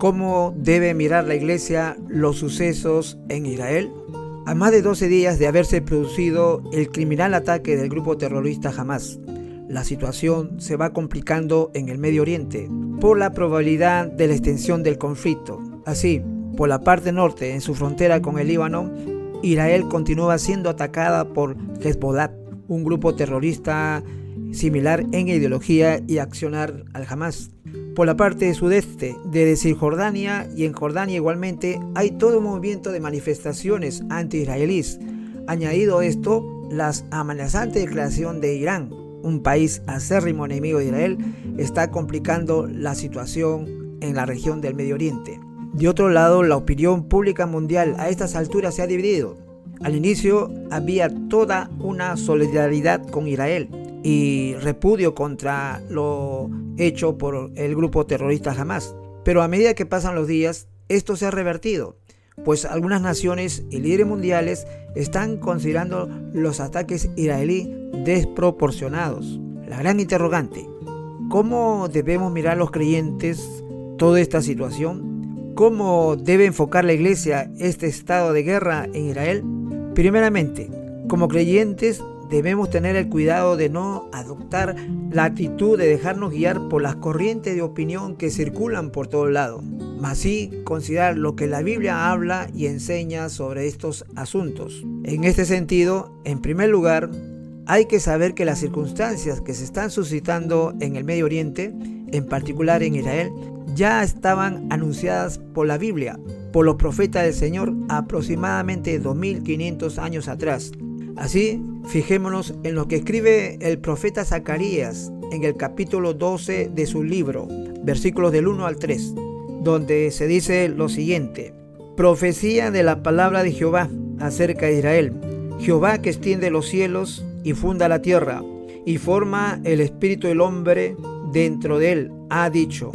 ¿Cómo debe mirar la Iglesia los sucesos en Israel? A más de 12 días de haberse producido el criminal ataque del grupo terrorista Hamás, la situación se va complicando en el Medio Oriente por la probabilidad de la extensión del conflicto. Así, por la parte norte, en su frontera con el Líbano, Israel continúa siendo atacada por Hezbollah, un grupo terrorista similar en ideología y accionar al Hamás. Por la parte sudeste de Cisjordania y en Jordania igualmente hay todo un movimiento de manifestaciones anti-israelíes. Añadido esto, las amenazantes declaraciones de Irán, un país acérrimo enemigo de Israel, está complicando la situación en la región del Medio Oriente. De otro lado, la opinión pública mundial a estas alturas se ha dividido. Al inicio había toda una solidaridad con Israel y repudio contra lo hecho por el grupo terrorista Hamás. Pero a medida que pasan los días, esto se ha revertido, pues algunas naciones y líderes mundiales están considerando los ataques israelíes desproporcionados. La gran interrogante: ¿cómo debemos mirar los creyentes toda esta situación? ¿Cómo debe enfocar la Iglesia este estado de guerra en Israel? Primeramente, como creyentes debemos tener el cuidado de no adoptar la actitud de dejarnos guiar por las corrientes de opinión que circulan por todo lado, mas sí considerar lo que la Biblia habla y enseña sobre estos asuntos. En este sentido, en primer lugar, hay que saber que las circunstancias que se están suscitando en el Medio Oriente, en particular en Israel, ya estaban anunciadas por la Biblia, por los profetas del Señor aproximadamente 2500 años atrás. Así, fijémonos en lo que escribe el profeta Zacarías en el capítulo 12 de su libro, versículos del 1 al 3, donde se dice lo siguiente: profecía de la palabra de Jehová acerca de Israel, Jehová que extiende los cielos y funda la tierra, y forma el espíritu del hombre dentro de él, ha dicho: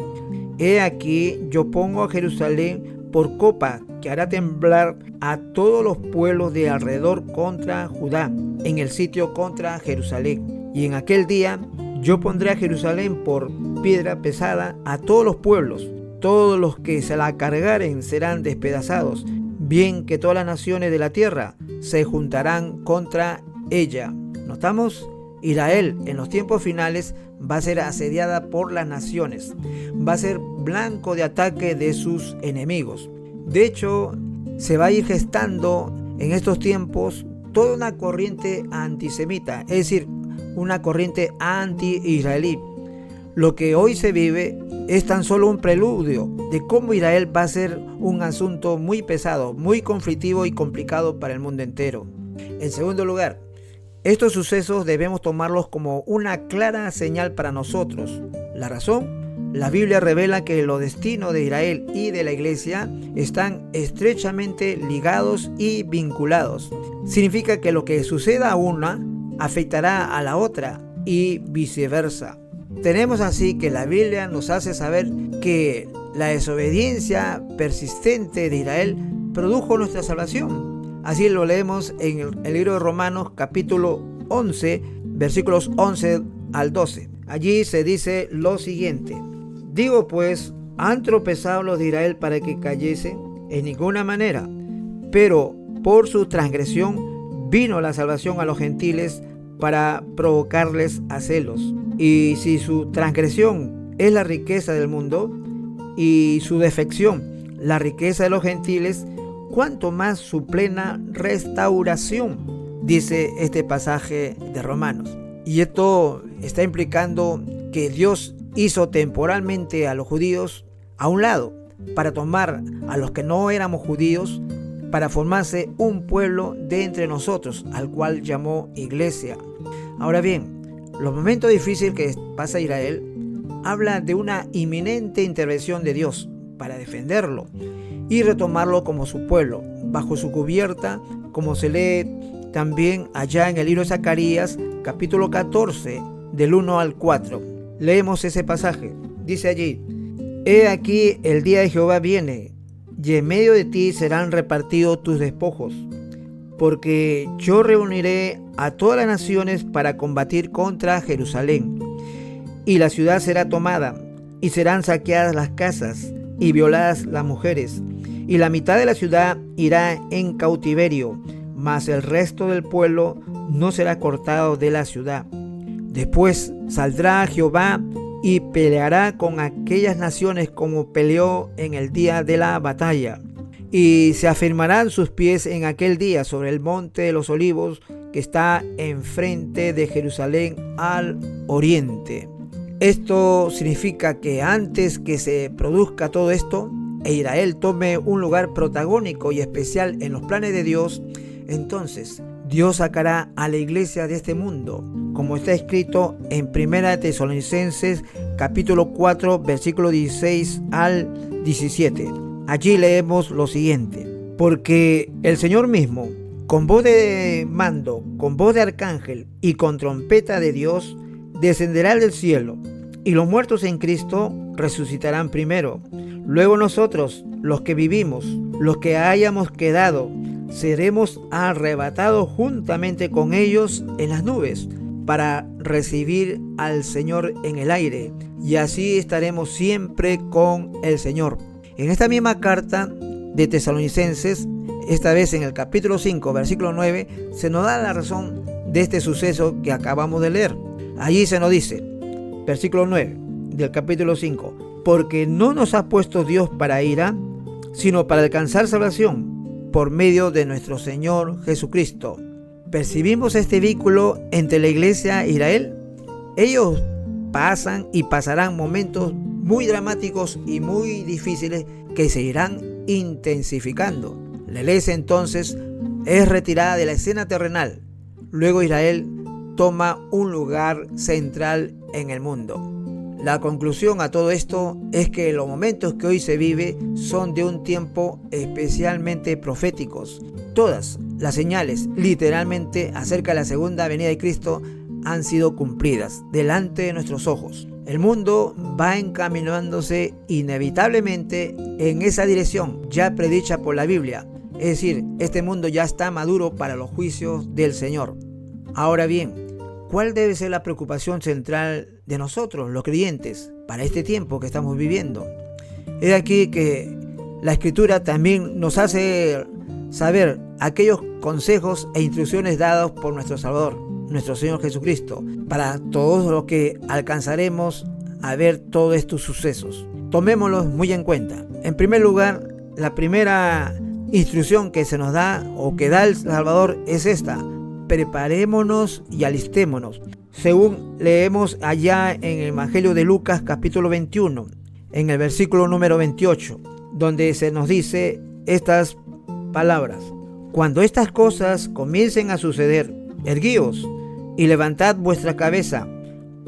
he aquí yo pongo a Jerusalén por copa que hará temblar a todos los pueblos de alrededor contra Judá, en el sitio contra Jerusalén. Y en aquel día yo pondré a Jerusalén por piedra pesada a todos los pueblos, todos los que se la cargaren serán despedazados, bien que todas las naciones de la tierra se juntarán contra ella. ¿Notamos? Israel en los tiempos finales va a ser asediada por las naciones, va a ser blanco de ataque de sus enemigos. De hecho, se va a ir gestando en estos tiempos toda una corriente antisemita, es decir, una corriente anti-israelí. Lo que hoy se vive es tan solo un preludio de cómo Israel va a ser un asunto muy pesado, muy conflictivo y complicado para el mundo entero. En segundo lugar, estos sucesos debemos tomarlos como una clara señal para nosotros. ¿La razón? La Biblia revela que los destinos de Israel y de la Iglesia están estrechamente ligados y vinculados. Significa que lo que suceda a una afectará a la otra y viceversa. Tenemos así que la Biblia nos hace saber que la desobediencia persistente de Israel produjo nuestra salvación. Así lo leemos en el libro de Romanos capítulo 11, versículos 11 al 12. Allí se dice lo siguiente: digo pues, ¿han tropezado los de Israel para que cayesen? En ninguna manera. Pero por su transgresión vino la salvación a los gentiles para provocarles a celos. Y si su transgresión es la riqueza del mundo y su defección la riqueza de los gentiles, cuanto más su plena restauración, dice este pasaje de Romanos. Y esto está implicando que Dios hizo temporalmente a los judíos a un lado para tomar a los que no éramos judíos, para formarse un pueblo de entre nosotros, al cual llamó iglesia. Ahora bien, los momentos difíciles que pasa Israel habla de una inminente intervención de Dios para defenderlo y retomarlo como su pueblo, bajo su cubierta, como se lee también allá en el libro de Zacarías, capítulo 14, del 1 al 4. Leemos ese pasaje. Dice allí: he aquí el día de Jehová viene, y en medio de ti serán repartidos tus despojos, porque yo reuniré a todas las naciones para combatir contra Jerusalén, y la ciudad será tomada, y serán saqueadas las casas, y violadas las mujeres, y la mitad de la ciudad irá en cautiverio, mas el resto del pueblo no será cortado de la ciudad. Después saldrá Jehová y peleará con aquellas naciones como peleó en el día de la batalla. Y se afirmarán sus pies en aquel día sobre el monte de los olivos que está enfrente de Jerusalén al oriente. Esto significa que antes que se produzca todo esto, e Israel tome un lugar protagónico y especial en los planes de Dios, entonces Dios sacará a la iglesia de este mundo, como está escrito en 1 Tesalonicenses capítulo 4, versículo 16 al 17. Allí leemos lo siguiente: porque el Señor mismo, con voz de mando, con voz de arcángel y con trompeta de Dios, descenderá del cielo, y los muertos en Cristo resucitarán primero. Luego nosotros, los que vivimos, los que hayamos quedado, seremos arrebatados juntamente con ellos en las nubes, para recibir al Señor en el aire, y así estaremos siempre con el Señor. En esta misma carta de Tesalonicenses, esta vez en el capítulo 5, versículo 9, se nos da la razón de este suceso que acabamos de leer. Allí se nos dice, versículo 9 del capítulo 5, porque no nos ha puesto Dios para ira, sino para alcanzar salvación por medio de nuestro Señor Jesucristo. ¿Percibimos este vínculo entre la iglesia e Israel? Ellos pasan y pasarán momentos muy dramáticos y muy difíciles que se irán intensificando. La iglesia entonces es retirada de la escena terrenal. Luego Israel toma un lugar central en el mundo. La conclusión a todo esto es que los momentos que hoy se vive son de un tiempo especialmente proféticos. Todas las señales literalmente acerca de la segunda venida de Cristo han sido cumplidas delante de nuestros ojos. El mundo va encaminándose inevitablemente en esa dirección ya predicha por la Biblia. Es decir, este mundo ya está maduro para los juicios del Señor. Ahora bien, ¿cuál debe ser la preocupación central de nosotros, los creyentes, para este tiempo que estamos viviendo? Es aquí que la Escritura también nos hace saber aquellos consejos e instrucciones dados por nuestro Salvador, nuestro Señor Jesucristo, para todos los que alcanzaremos a ver todos estos sucesos. Tomémoslos muy en cuenta. En primer lugar, la primera instrucción que se nos da o que da el Salvador es esta: preparémonos y alistémonos. Según leemos allá en el Evangelio de Lucas capítulo 21, en el versículo número 28, donde se nos dice estas palabras: cuando estas cosas comiencen a suceder, erguíos y levantad vuestra cabeza,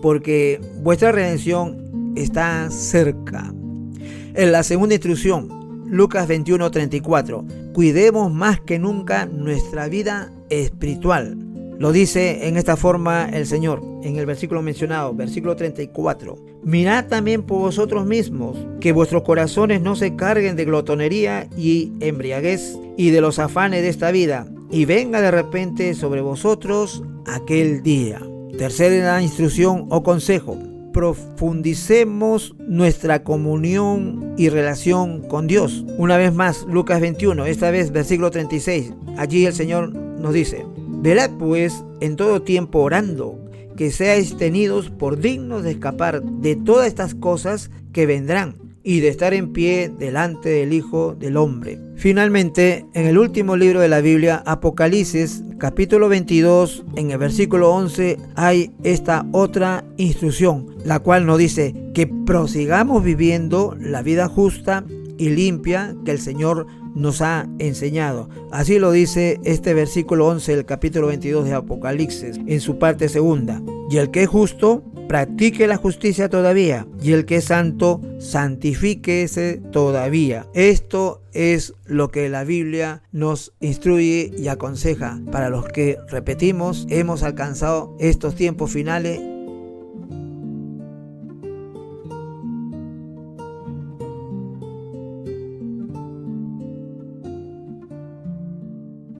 porque vuestra redención está cerca. En la segunda instrucción, Lucas 21:34, cuidemos más que nunca nuestra vida espiritual. Lo dice en esta forma el Señor, en el versículo mencionado, versículo 34. Mirad también por vosotros mismos, que vuestros corazones no se carguen de glotonería y embriaguez y de los afanes de esta vida, y venga de repente sobre vosotros aquel día. Tercera instrucción o consejo: profundicemos nuestra comunión y relación con Dios. Una vez más, Lucas 21, esta vez versículo 36. Allí el Señor nos dice: velad pues en todo tiempo orando, que seáis tenidos por dignos de escapar de todas estas cosas que vendrán y de estar en pie delante del Hijo del Hombre. Finalmente, en el último libro de la Biblia, Apocalipsis, capítulo 22, en el versículo 11, hay esta otra instrucción, la cual nos dice que prosigamos viviendo la vida justa y limpia que el Señor nos ha enseñado. Así lo dice este versículo 11 del capítulo 22 de Apocalipsis, en su parte segunda. Y el que es justo, practique la justicia todavía, y el que es santo, santifíquese todavía. Esto es lo que la Biblia nos instruye y aconseja para los que, repetimos, hemos alcanzado estos tiempos finales